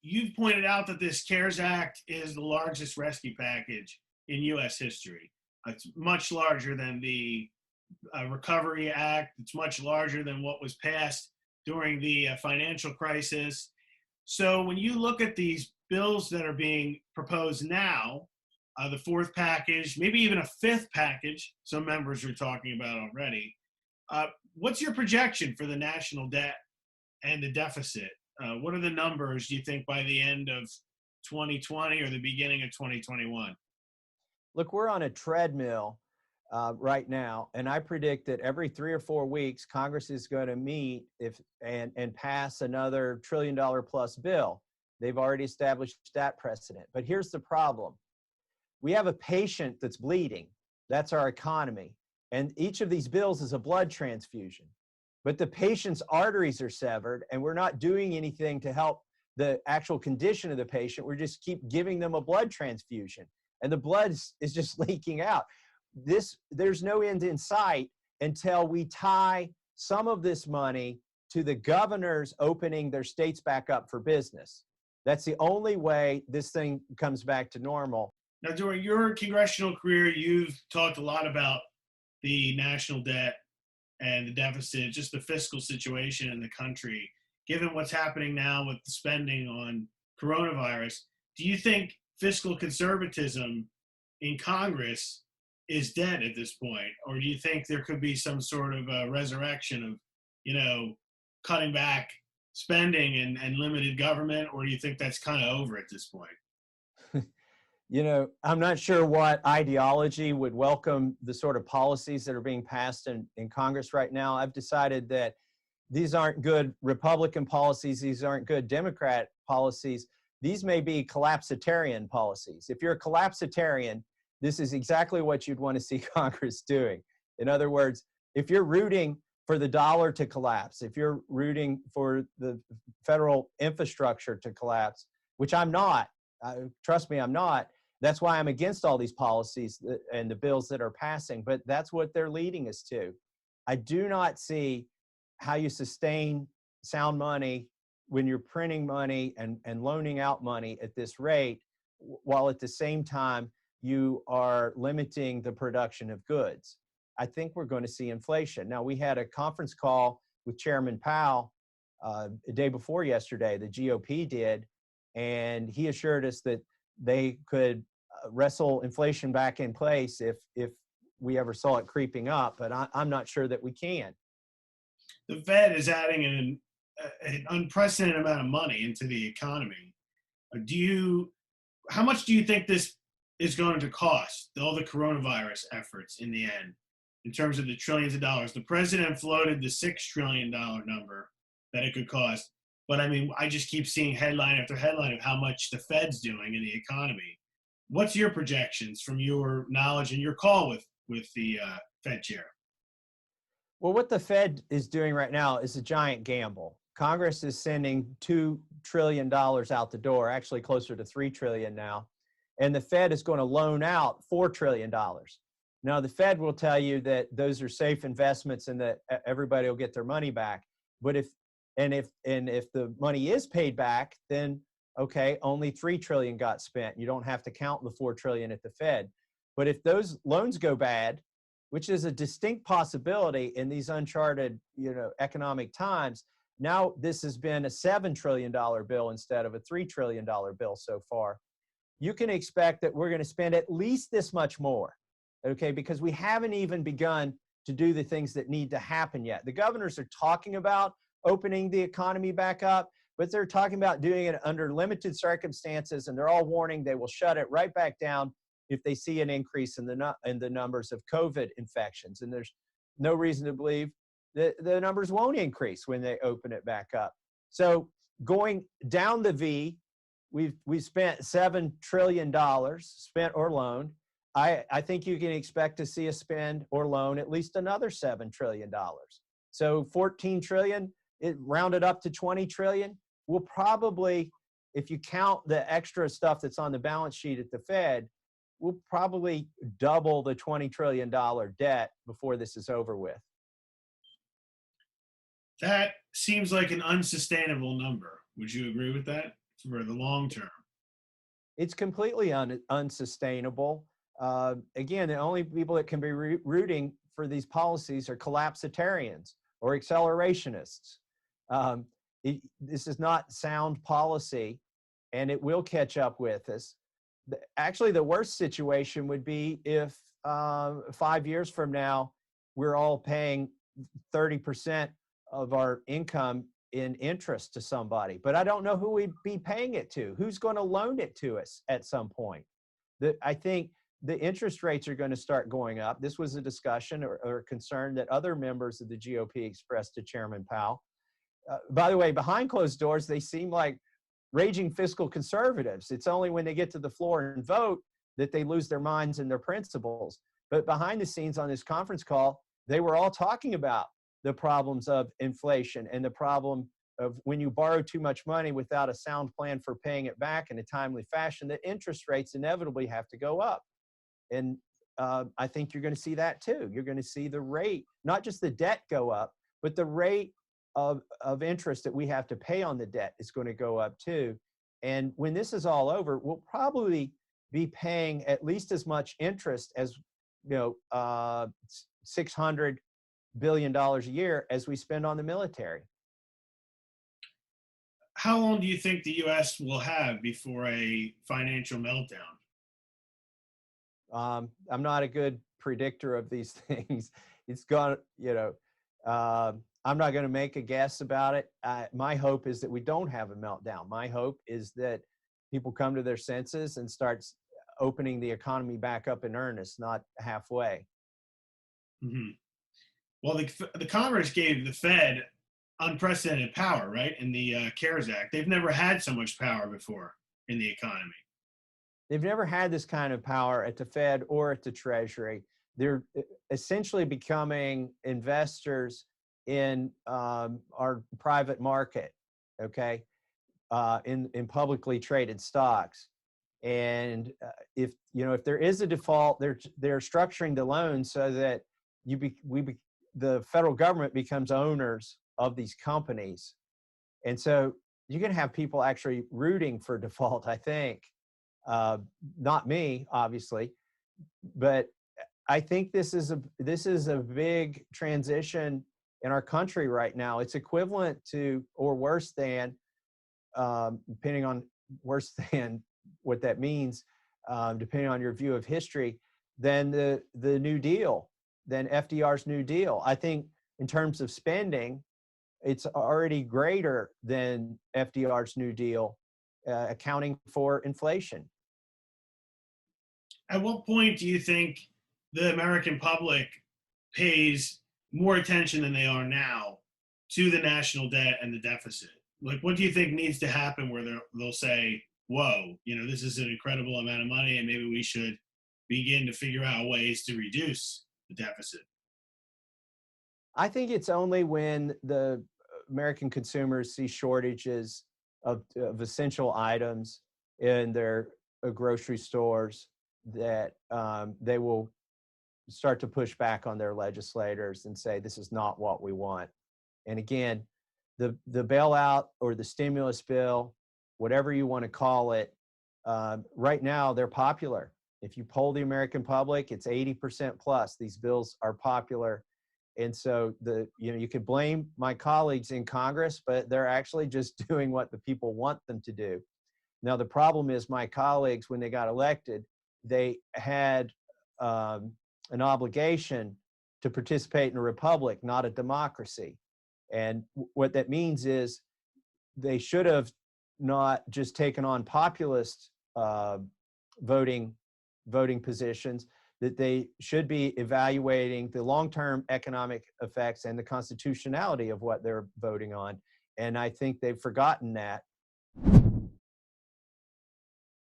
you've pointed out that this CARES Act is the largest rescue package in U.S. history. It's much larger than the Recovery Act. It's much larger than what was passed during the financial crisis. So when you look at these bills that are being proposed now, the fourth package, maybe even a fifth package, some members are talking about already, what's your projection for the national debt and the deficit? What are the numbers, do you think, by the end of 2020 or the beginning of 2021? Look, we're on a treadmill right now, and I predict that every 3 or 4 weeks, Congress is going to meet and pass another $1 trillion plus bill. They've already established that precedent. But here's the problem. We have a patient that's bleeding. That's our economy. And each of these bills is a blood transfusion. But the patient's arteries are severed, and we're not doing anything to help the actual condition of the patient. We're just keep giving them a blood transfusion, and the blood is just leaking out. There's no end in sight until we tie some of this money to the governors opening their states back up for business. That's the only way this thing comes back to normal. Now, during your congressional career, you've talked a lot about the national debt and the deficit, just the fiscal situation in the country. Given what's happening now with the spending on coronavirus, do you think fiscal conservatism in Congress is dead at this point? Or do you think there could be some sort of a resurrection of, cutting back spending and limited government? Or do you think that's kind of over at this point? I'm not sure what ideology would welcome the sort of policies that are being passed in Congress right now. I've decided that these aren't good Republican policies. These aren't good Democrat policies. These may be collapsitarian policies. If you're a collapsitarian, this is exactly what you'd want to see Congress doing. In other words, if you're rooting for the dollar to collapse, if you're rooting for the federal infrastructure to collapse, which I'm not, trust me, I'm not. That's why I'm against all these policies and the bills that are passing, but that's what they're leading us to. I do not see how you sustain sound money when you're printing money and loaning out money at this rate, while at the same time you are limiting the production of goods. I think we're going to see inflation. Now, we had a conference call with Chairman Powell the day before yesterday, the GOP did, and he assured us that they could wrestle inflation back in place if we ever saw it creeping up, but I'm not sure that we can. The Fed is adding an unprecedented amount of money into the economy. How much do you think this is going to cost, all the coronavirus efforts in the end, in terms of the trillions of dollars? The president floated the $6 trillion number that it could cost. But I mean, I just keep seeing headline after headline of how much the Fed's doing in the economy. What's your projections from your knowledge and your call with the Fed chair? Well, what the Fed is doing right now is a giant gamble. Congress is sending $2 trillion out the door, actually closer to $3 trillion now. And the Fed is going to loan out $4 trillion. Now, the Fed will tell you that those are safe investments and that everybody will get their money back. But if the money is paid back, then okay, only $3 trillion got spent. You don't have to count the $4 trillion at the Fed. But if those loans go bad, which is a distinct possibility in these uncharted, economic times, now this has been a $7 trillion bill instead of a $3 trillion bill so far. You can expect that we're going to spend at least this much more, okay, because we haven't even begun to do the things that need to happen yet. The governors are talking about opening the economy back up, but they're talking about doing it under limited circumstances, and they're all warning they will shut it right back down if they see an increase in the numbers of COVID infections. And there's no reason to believe that the numbers won't increase when they open it back up. So going down the V, we've spent $7 trillion spent or loaned. I think you can expect to see us spend or loan at least another $7 trillion. So 14 trillion, it rounded up to 20 trillion. We'll probably, if you count the extra stuff that's on the balance sheet at the Fed, we'll probably double the $20 trillion debt before this is over with. That seems like an unsustainable number. Would you agree with that? for the long term. It's completely unsustainable. Again, the only people that can be rooting for these policies are collapsitarians or accelerationists. This is not sound policy, and it will catch up with us. Actually, the worst situation would be if 5 years from now, we're all paying 30% of our income in interest to somebody, but I don't know who we'd be paying it to. Who's going to loan it to us at some point? I think the interest rates are going to start going up. This was a discussion or concern that other members of the GOP expressed to Chairman Powell. By the way, behind closed doors, they seem like raging fiscal conservatives. It's only when they get to the floor and vote that they lose their minds and their principles. But behind the scenes on this conference call, they were all talking about the problems of inflation and the problem of when you borrow too much money without a sound plan for paying it back in a timely fashion, the interest rates inevitably have to go up. And I think you're going to see that too. You're going to see the rate, not just the debt go up, but the rate of interest that we have to pay on the debt is going to go up too. And when this is all over, we'll probably be paying at least as much interest as, $600 billion a year as we spend on the military. How long do you think the U.S. will have before a financial meltdown? I'm not a good predictor of these things. It's gone, I'm not going to make a guess about it. My hope is that we don't have a meltdown. My hope is that people come to their senses and start opening the economy back up in earnest, not halfway. Mm-hmm. Well, the Congress gave the Fed unprecedented power, right? In the CARES Act. They've never had so much power before in the economy. They've never had this kind of power at the Fed or at the Treasury. They're essentially becoming investors in our private market, okay, in publicly traded stocks. And if there is a default, they're structuring the loan so that the federal government becomes owners of these companies. And so you're going to have people actually rooting for default, I think. Not me, obviously, but I think this is a big transition in our country right now. It's equivalent to, or worse than, depending on worse than what that means, depending on your view of history, than the New Deal, than FDR's New Deal. I think in terms of spending, it's already greater than FDR's New Deal, accounting for inflation. At what point do you think the American public pays more attention than they are now to the national debt and the deficit? Like, what do you think needs to happen where they'll say, whoa, this is an incredible amount of money and maybe we should begin to figure out ways to reduce the deficit? I think it's only when the American consumers see shortages of essential items in their grocery stores that they will start to push back on their legislators and say, this is not what we want. And again, the bailout or the stimulus bill, whatever you want to call it, right now they're popular. If you poll the American public, it's 80% plus. These bills are popular. And so you could blame my colleagues in Congress, but they're actually just doing what the people want them to do. Now, the problem is my colleagues, when they got elected, they had an obligation to participate in a republic, not a democracy. And what that means is they should have not just taken on populist voting positions, that they should be evaluating the long-term economic effects and the constitutionality of what they're voting on. And I think they've forgotten that.